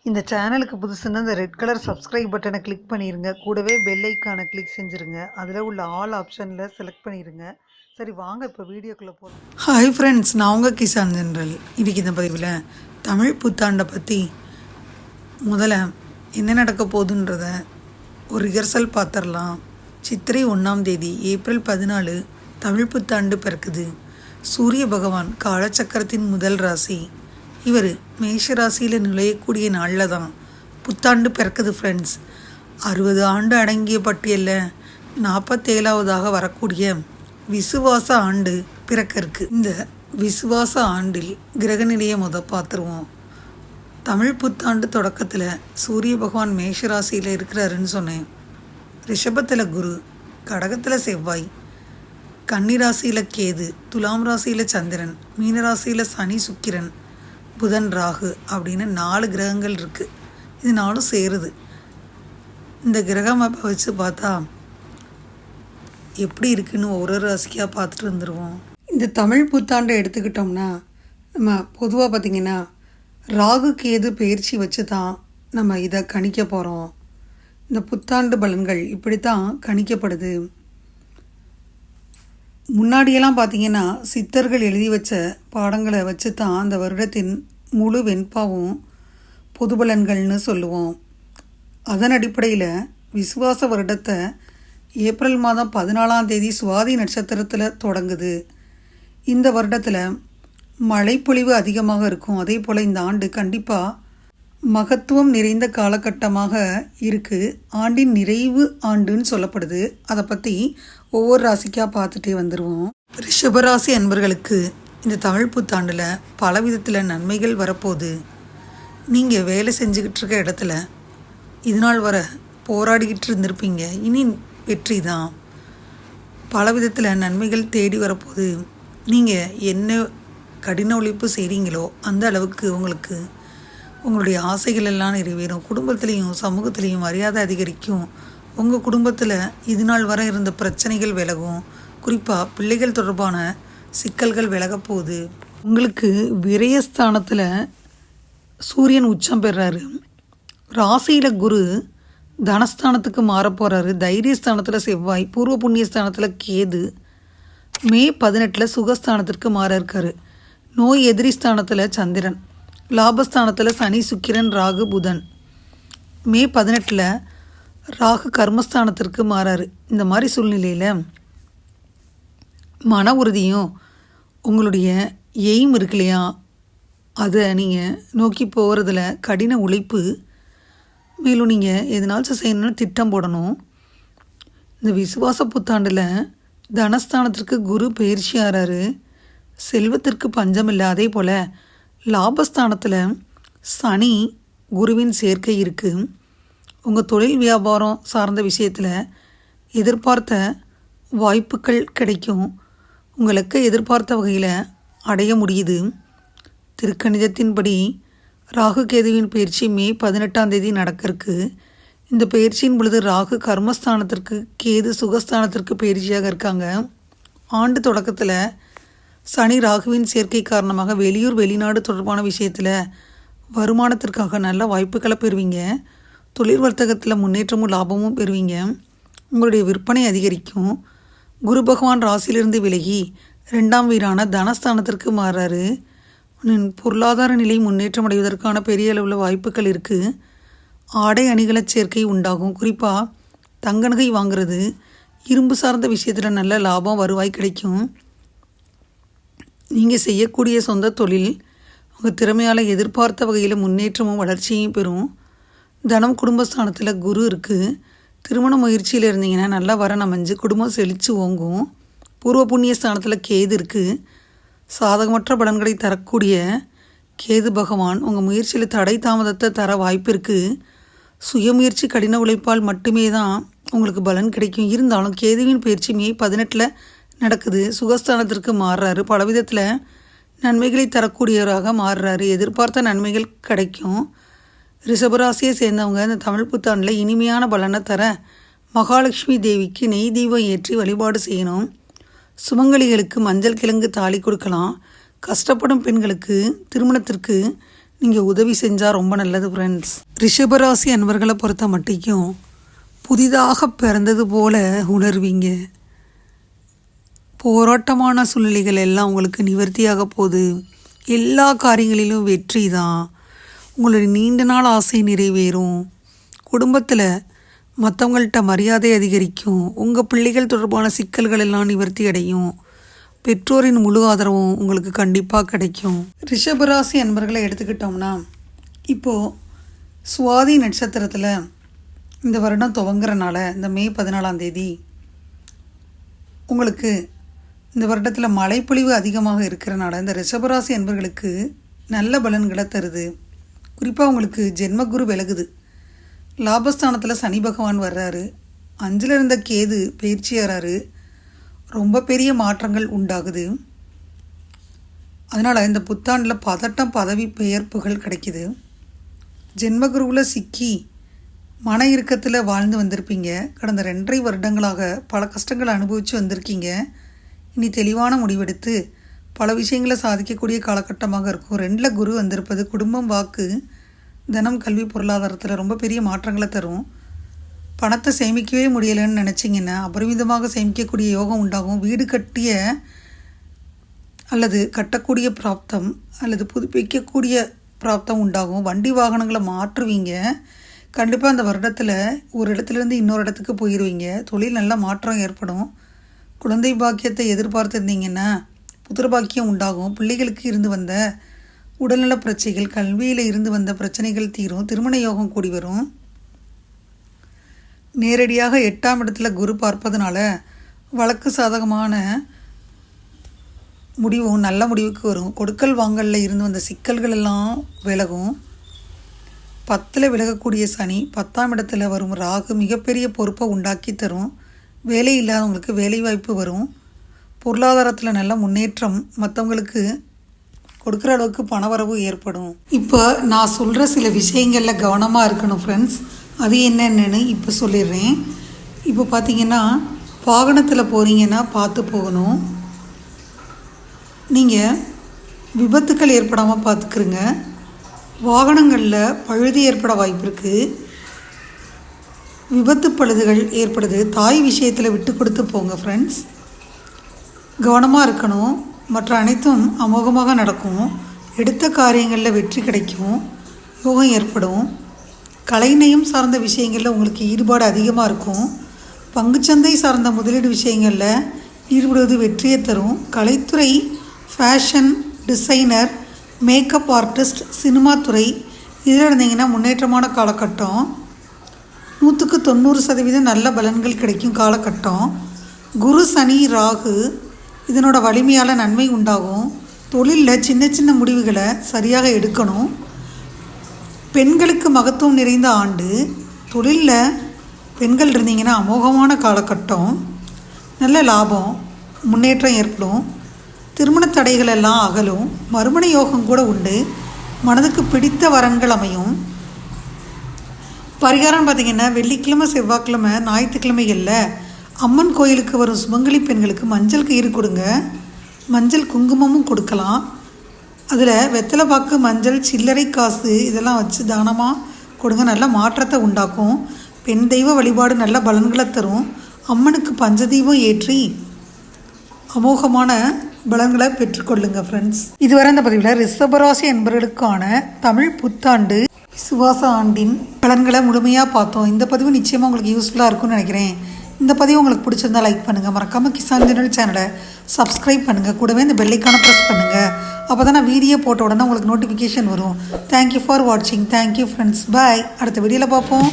இந்த சேனலுக்கு புதுசுன்னா இந்த ரெட் கலர் சப்ஸ்கிரைப் பட்டனை கிளிக் பண்ணிடுங்க. கூடவே பெல் ஐக்கானை கிளிக் செஞ்சுருங்க. அதில் உள்ள ஆல் ஆப்ஷனில் செலக்ட் பண்ணிடுங்க. சரி வாங்க இப்போ வீடியோக்குள்ளே போகலாம். ஹாய் ஃப்ரெண்ட்ஸ், நான் உங்கள் கிசான் ஜென்ரல். இன்றைக்கி இந்த பதிவில் தமிழ் புத்தாண்டை பற்றி முதல்ல என்ன நடக்க போகுதுன்றத ஒரு ரிஹர்சல் பார்த்துடலாம். சித்திரை 1ஆம் தேதி ஏப்ரல் 14 தமிழ் புத்தாண்டு பிறக்குது. சூரிய பகவான் காலச்சக்கரத்தின் முதல் ராசி. இவர் மேஷ ராசியில் நுழையக்கூடிய நாளில் தான் புத்தாண்டு பிறக்குது ஃப்ரெண்ட்ஸ். 60 ஆண்டு அடங்கிய பட்டியலில் 47ஆவதாக வரக்கூடிய விசுவாச ஆண்டு பிறக்க இருக்கு. இந்த விசுவாச ஆண்டில் கிரக நிலையை பார்த்துருவோம். தமிழ் புத்தாண்டு தொடக்கத்தில் சூரிய பகவான் மேஷ ராசியில் இருக்கிறாருன்னு சொன்னேன். ரிஷபத்தில் குரு, கடகத்தில் செவ்வாய், கன்னி ராசியில் கேது, துலாம் ராசியில் சந்திரன், மீன ராசியில் சனி, சுக்கிரன், புதன், ராகு அப்படின்னு 4 கிரகங்கள் இருக்குது. இது 4 சேருது. இந்த கிரகம் வச்சு பார்த்தா எப்படி இருக்குன்னு ஒரு ராசிக்காக பார்த்துட்டு வந்துடுவோம். இந்த தமிழ் புத்தாண்டை எடுத்துக்கிட்டோம்னா நம்ம பொதுவாக பார்த்திங்கன்னா ராகு கேது பயிற்சி வச்சு தான் நம்ம இதை கணிக்க போகிறோம். இந்த புத்தாண்டு பலன்கள் இப்படி தான் கணிக்கப்படுது. முன்னாடியெல்லாம் பார்த்திங்கன்னா சித்தர்கள் எழுதி வச்ச பாடங்களை வச்சு தான் அந்த வருடத்தின் முழு வெண்பாவும் பொது பலன்கள்னு சொல்லுவோம். அதன் அடிப்படையில் விசுவாச வருடத்தை ஏப்ரல் மாதம் 14ஆம் தேதி சுவாதி நட்சத்திரத்தில் தொடங்குது. இந்த வருடத்தில் மழைப்பொழிவு அதிகமாக இருக்கும். அதே போல் இந்த ஆண்டு கண்டிப்பாக மகத்துவம் நிறைந்த காலகட்டமாக இருக்குது. ஆண்டின் நிறைவு ஆண்டுன்னு சொல்லப்படுது. அதை பற்றி ஒவ்வொரு ராசிக்காக பார்த்துட்டே வந்துடுவோம். ரிஷபராசி அன்பர்களுக்கு இந்த தமிழ் புத்தாண்டில் பல விதத்தில் நன்மைகள் வரப்போகுது. நீங்கள் வேலை செஞ்சுக்கிட்டு இருக்க இடத்துல இது நாள் வர போராடிக்கிட்டு இருந்திருப்பீங்க. இனி வெற்றி தான். பல விதத்தில் நன்மைகள் தேடி வரப்போகுது. நீங்கள் என்ன கடின உழைப்பு செய்கிறீங்களோ அந்த அளவுக்கு உங்களுக்கு உங்களுடைய ஆசைகள் எல்லாம் நிறைவேறும். குடும்பத்துலேயும் சமூகத்துலேயும் மரியாதை அதிகரிக்கும். உங்கள் குடும்பத்தில் இது நாள் வர இருந்த பிரச்சனைகள் விலகும். குறிப்பாக பிள்ளைகள் தொடர்பான சிக்கல்கள் விலக போகுது. உங்களுக்கு விரயஸ்தானத்தில் சூரியன் உச்சம் பெறாரு. ராசியில் குரு தனஸ்தானத்துக்கு மாறப்போகிறாரு. தைரியஸ்தானத்தில் செவ்வாய், பூர்வ புண்ணியஸ்தானத்தில் கேது, மே 18 சுகஸ்தானத்திற்கு மாற இருக்காரு. நோய் எதிரி ஸ்தானத்தில் சந்திரன், லாபஸ்தானத்தில் சனி, சுக்கிரன், ராகு, புதன். மே 18 ராகு கர்மஸ்தானத்திற்கு மாறாரு. இந்த மாதிரி சூழ்நிலையில் மன உறுதியும் உங்களுடைய எய்ம் இருக்கு இல்லையா, அதை நீங்கள் நோக்கி போகிறதுல கடின உழைப்பு, மேலும் நீங்கள் எதனாச்சும் செய்யணும்னு திட்டம் போடணும். இந்த விசுவாச புத்தாண்டில் தனஸ்தானத்திற்கு குரு பயிற்சி ஆறாரு. செல்வத்திற்கு பஞ்சம் இல்லை. அதே போல் லாபஸ்தானத்தில் சனி குருவின் சேர்க்கை இருக்குது. உங்கள் தொழில் வியாபாரம் சார்ந்த விஷயத்தில் எதிர்பார்த்த வாய்ப்புகள் கிடைக்கும். உங்களுக்கு எதிர்பார்த்த வகையில் அடைய முடியுது. திருக்கணிதத்தின்படி ராகு கேதுவின் பயிற்சி மே 18ஆம் தேதி நடக்க இருக்கு. இந்த பயிற்சியின் பொழுது ராகு கர்மஸ்தானத்திற்கு, கேது சுகஸ்தானத்திற்கு பயிற்சியாக இருக்காங்க. ஆண்டு தொடக்கத்தில் சனி ராகுவின் சேர்க்கை காரணமாக வெளியூர் வெளிநாடு தொடர்பான விஷயத்தில் வருமானத்திற்காக நல்ல வாய்ப்புகளை பெறுவீங்க. தொழில் வர்த்தகத்தில் முன்னேற்றமும் லாபமும் பெறுவீங்க. உங்களுடைய விற்பனை அதிகரிக்கும். குரு பகவான் ராசியிலிருந்து விலகி 2ஆம் வீடான தனஸ்தானத்திற்கு மாறுறாரு. பொருளாதார நிலை முன்னேற்றம் அடைவதற்கான பெரிய அளவில் வாய்ப்புகள் இருக்குது. ஆடை அணிகள சேர்க்கை உண்டாகும். குறிப்பாக தங்க நகை வாங்கிறது, இரும்பு சார்ந்த விஷயத்தில் நல்ல லாபம் வருவாய் கிடைக்கும். நீங்கள் செய்யக்கூடிய சொந்த தொழில் உங்கள் திறமையால் எதிர்பார்த்த வகையில் முன்னேற்றமும் வளர்ச்சியும் பெறும். தனம் குடும்பஸ்தானத்தில் குரு இருக்குது. திருமண முயற்சியில் இருந்தீங்கன்னா நல்லா வரன் அமைஞ்சு குடும்பம் செழித்து ஓங்கும். பூர்வ புண்ணிய ஸ்தானத்தில் கேது இருக்குது. சாதகமற்ற பலன்களை தரக்கூடிய கேது பகவான் உங்கள் முயற்சியில் தடை தாமதத்தை தர வாய்ப்பு இருக்குது. சுயமுயற்சி கடின உழைப்பால் மட்டுமே தான் உங்களுக்கு பலன் கிடைக்கும். இருந்தாலும் கேதுவின் பயிற்சி மே 18 நடக்குது. சுகஸ்தானத்திற்கு மாறுறாரு. பலவிதத்தில் நன்மைகளை தரக்கூடியவராக மாறுறாரு. எதிர்பார்த்த நன்மைகள் கிடைக்கும். ரிஷபராசியை சேர்ந்தவங்க இந்த தமிழ் புத்தாண்டில் இனிமையான பலனை தர மகாலட்சுமி தேவிக்கு நெய் தீபம் ஏற்றி வழிபாடு செய்யணும். சுமங்கலிகளுக்கு மஞ்சள் கிழங்கு தாலி கொடுக்கலாம். கஷ்டப்படும் பெண்களுக்கு திருமணத்திற்கு நீங்கள் உதவி செஞ்சால் ரொம்ப நல்லது ஃப்ரெண்ட்ஸ். ரிஷபராசி அன்பர்களை பொறுத்த மட்டிக்கும் புதிதாக பிறந்தது போல உணர்வீங்க. போராட்டமான சூழ்நிலைகள் எல்லாம் உங்களுக்கு நிவர்த்தியாக போகுது. எல்லா காரியங்களிலும் வெற்றி தான். உங்களுடைய நீண்ட நாள் ஆசை நிறைவேறும். குடும்பத்தில் மற்றவங்கள்ட்ட மரியாதை அதிகரிக்கும். உங்கள் பிள்ளைகள் தொடர்பான சிக்கல்கள் எல்லாம் நிவர்த்தி அடையும். பெற்றோரின் முழு ஆதரவும் உங்களுக்கு கண்டிப்பாக கிடைக்கும். ரிஷபராசி அன்பர்களை எடுத்துக்கிட்டோம்னா, இப்போது சுவாதி நட்சத்திரத்தில் இந்த வருடம் துவங்குறனால இந்த மே 14ஆம் தேதி உங்களுக்கு இந்த வருடத்தில் மழைப்பொழிவு அதிகமாக இருக்கிறனால இந்த ரிஷபராசி அன்பர்களுக்கு நல்ல பலன்களை தருது. குறிப்பாக உங்களுக்கு ஜென்மகுரு விலகுது. லாபஸ்தானத்தில் சனி பகவான் வர்றாரு. 5ல் இருந்த கேது பயிற்சியாகிறாரு. ரொம்ப பெரிய மாற்றங்கள் உண்டாகுது. அதனால் இந்த புத்தாண்டில் பதட்டம் பதவி பெயர்ப்புகள் கிடைக்கிது. ஜென்மகுருவில் சிக்கி மன இறுக்கத்தில் வாழ்ந்து வந்திருப்பீங்க. கடந்த 2.5 வருடங்களாக பல கஷ்டங்களை அனுபவித்து வந்திருக்கீங்க. இனி தெளிவான முடிவெடுத்து பல விஷயங்களை சாதிக்கக்கூடிய காலகட்டமாக இருக்கும். 2ல் குரு வந்திருப்பது குடும்பம், வாக்கு, தனம், கல்வி, பொருளாதாரத்தில் ரொம்ப பெரிய மாற்றங்களை தரும். பணத்தை சேமிக்கவே முடியலைன்னு நினச்சிங்கன்னா அபரிமிதமாக சேமிக்கக்கூடிய யோகம் உண்டாகும். வீடு கட்டிய அல்லது கட்டக்கூடிய பிராப்தம் அல்லது புதுப்பிக்கக்கூடிய பிராப்தம் உண்டாகும். வண்டி வாகனங்களை மாற்றுவீங்க. கண்டிப்பாக அந்த வருடத்தில் ஒரு இடத்துலேருந்து இன்னொரு இடத்துக்கு போயிடுவீங்க. தொழில் நல்ல மாற்றம் ஏற்படும். குழந்தை பாக்கியத்தை எதிர்பார்த்துருந்தீங்கன்னா புத்திர பாக்கியம் உண்டாகும். பிள்ளைகளுக்கு இருந்து வந்த உடல்நல பிரச்சனைகள், கல்வியில் இருந்து வந்த பிரச்சனைகள் தீரும். திருமண யோகம் கூடி வரும். நேரடியாக 8ஆம் இடத்துல குரு பார்ப்பதனால வழக்கு சாதகமான முடிவும் நல்ல முடிவுக்கு வரும். கொடுக்கல் வாங்கலில் இருந்து வந்த சிக்கல்கள் எல்லாம் விலகும். 10ல் விலகக்கூடிய சனி 10ஆம் இடத்துல வரும் ராகு மிகப்பெரிய பொறுப்பை உண்டாக்கி தரும். வேலை இல்லாதவங்களுக்கு வேலை வாய்ப்பு வரும். பொருளாதாரத்தில் நல்ல முன்னேற்றம், மற்றவங்களுக்கு கொடுக்குற அளவுக்கு பணவரவு ஏற்படும். இப்போ நான் சொல்கிற சில விஷயங்களில் கவனமாக இருக்கணும் ஃப்ரெண்ட்ஸ். அது என்னென்னு இப்போ சொல்லிடுறேன். இப்போ பார்த்தீங்கன்னா வாகனத்தில் போகிறீங்கன்னா பார்த்து போகணும். நீங்கள் விபத்துக்கள் ஏற்படாமல் பார்த்துக்குருங்க. வாகனங்களில் பழுது ஏற்பட வாய்ப்பு இருக்குது. விபத்து பழுதுகள் ஏற்படுது. தாய் விஷயத்தில் விட்டு கொடுத்து போங்க ஃப்ரெண்ட்ஸ். கவனமாக இருக்கணும். மற்ற அனைத்தும் அமோகமாக நடக்கும். எடுத்த காரியங்களில் வெற்றி கிடைக்கும். யோகம் ஏற்படும். கலைநயம் சார்ந்த விஷயங்களில் உங்களுக்கு ஈடுபாடு அதிகமாக இருக்கும். பங்குச்சந்தை சார்ந்த முதலீடு விஷயங்களில் ஈடுபடுவது வெற்றியை தரும். கலைத்துறை, fashion designer, makeup artist, cinema துறை இதில் இருந்தீங்கன்னா முன்னேற்றமான காலகட்டம். 100க்கு 90% நல்ல பலன்கள் கிடைக்கும் காலகட்டம். குரு, சனி, ராகு இதனோட வலிமையால் நன்மை உண்டாகும். தொழிலில் சின்ன சின்ன முடிவுகளை சரியாக எடுக்கணும். பெண்களுக்கு மகத்துவம் நிறைந்த ஆண்டு. தொழிலில் பெண்கள் இருந்தீங்கன்னா அமோகமான காலகட்டம். நல்ல லாபம், முன்னேற்றம் ஏற்படும். திருமண தடைகள் எல்லாம் அகலும். மறுமண யோகம் கூட உண்டு. மனதுக்கு பிடித்த வரன்கள் அமையும். பரிகாரம் பார்த்திங்கன்னா வெள்ளிக்கிழமை, செவ்வாய்க்கிழமை, ஞாயிற்றுக்கிழமைகளில் அம்மன் கோயிலுக்கு வரும் சுமங்கலி பெண்களுக்கு மஞ்சள் கயிறு கொடுங்க. மஞ்சள் குங்குமமும் கொடுக்கலாம். அதில் வெத்தலை பாக்கு, மஞ்சள், சில்லறை காசு இதெல்லாம் வச்சு தானமாக கொடுங்க. நல்ல மாற்றத்தை உண்டாக்கும். பெண் தெய்வ வழிபாடு நல்ல பலன்களை தரும். அம்மனுக்கு பஞ்சதீபம் ஏற்றி அமோகமான பலன்களை பெற்றுக்கொள்ளுங்க ஃப்ரெண்ட்ஸ். இதுவரை இந்த பதிவில் ரிஷபராசி என்பவர்களுக்கான தமிழ் புத்தாண்டு விசுவாச ஆண்டின் பலன்களை முழுமையாக பார்த்தோம். இந்த பதிவு நிச்சயமாக உங்களுக்கு யூஸ்ஃபுல்லாக இருக்கும்னு நினைக்கிறேன். இந்த பதிவு உங்களுக்கு பிடிச்சிருந்தால் லைக் பண்ணுங்கள். மறக்காமல் கிசான் ஜெனரல் சேனலை சப்ஸ்கிரைப் பண்ணுங்கள். கூடவே இந்த பெல்லைக்கான ப்ரெஸ் பண்ணுங்கள். அப்போ தான் நான் வீடியோ போட்ட உடனே உங்களுக்கு நோட்டிஃபிகேஷன் வரும். தேங்க்யூ ஃபார் வாட்சிங். Thank you friends. பாய். அடுத்த வீடியோவில் பார்ப்போம்.